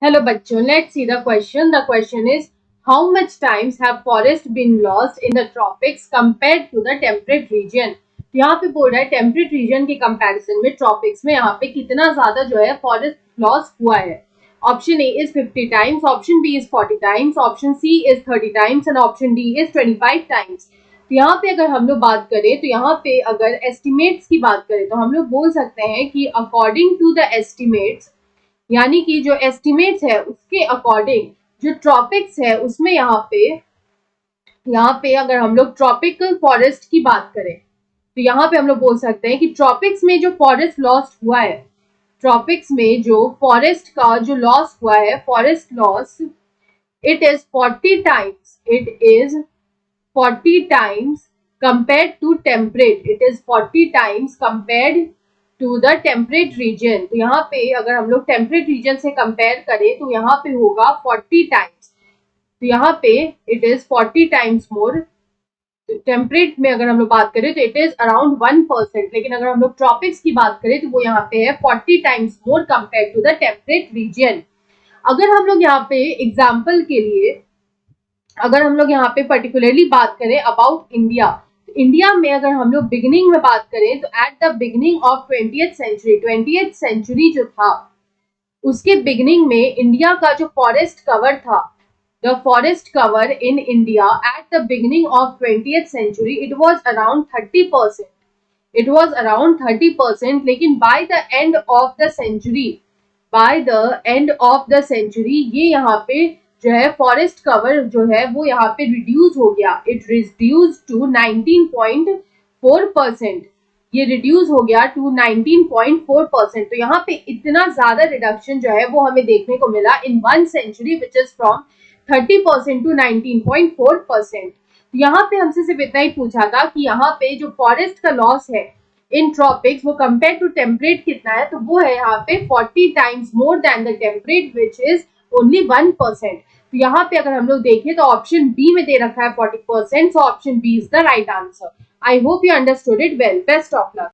Hello बच्चों, let's see the question. The question is, how much times have forests been lost in the tropics compared to the temperate region? तो यहाँ पे बोल रहा है temperate region के comparison में ट्रॉपिक्स में यहाँ पे कितना ज्यादा जो है फॉरेस्ट लॉस हुआ है. Option A is 50 times, option B is 40 times, option C is 30 times and option D is 25 times. तो यहाँ पे अगर हम लोग बात करें तो यहाँ पे अगर एस्टिमेट्स की बात करें तो हम लोग बोल सकते हैं कि अकॉर्डिंग टू द एस्टिमेट्स, यानी कि जो एस्टिमेट्स है उसके अकॉर्डिंग जो ट्रॉपिक्स है उसमें यहाँ पे अगर हम लोग ट्रॉपिकल फॉरेस्ट की बात करें तो यहाँ पे हम लोग बोल सकते हैं कि ट्रॉपिक्स में जो फॉरेस्ट लॉस हुआ है, ट्रॉपिक्स में जो फॉरेस्ट का जो लॉस हुआ है, forest loss, it is 40 times, it is 40 times compared to temperate, it is 40 times compared to the temperate region. तो यहाँ पे अगर हम लोग टेम्परेट रीजन से कंपेयर करें तो यहाँ पे होगा 40 टाइम्स. तो यहाँ पे it is 40 times more. Temperate में अगर हम लोग बात करें तो इट इज अराउंड 1%, लेकिन अगर हम लोग ट्रॉपिक्स की बात करें तो वो यहाँ पे है 40 times more compare to the temperate region. अगर हम लोग यहाँ पे एग्जाम्पल के लिए, अगर हम लोग यहाँ पे पर्टिकुलरली बात करें अबाउट इंडिया, इंडिया में अगर हम लोग बिगिनिंग में बात करें तो at the beginning of 20th century जो था उसके बिगिनिंग में इंडिया का जो फॉरेस्ट कवर था, the forest cover in India at the beginning of 20th century it was around 30%, it was around 30%. लेकिन by the end of the century, by the end of the century ये यहाँ पे जो है forest cover जो है वो यहाँ पे रिड्यूस हो गया, इट रिड्यूस टू 19.4%, ये रिड्यूस हो गया टू 19.4%. तो यहाँ पे इतना ज्यादा रिडक्शन जो है वो हमें देखने को मिला in 1 century, which is from 30% to 19.4%. तो यहाँ पे हमसे सिर्फ इतना ही पूछा था कि यहाँ पे जो फॉरेस्ट का लॉस है इन ट्रॉपिक्स वो कंपेयर टू टेम्परेट कितना है, तो वो है यहाँ पे 40 times more than the temperate which is only 1%. तो यहाँ पे अगर हम लोग देखें तो ऑप्शन बी में दे रखा है 40%, so option B is the right answer. I hope you understood it well. Best of luck.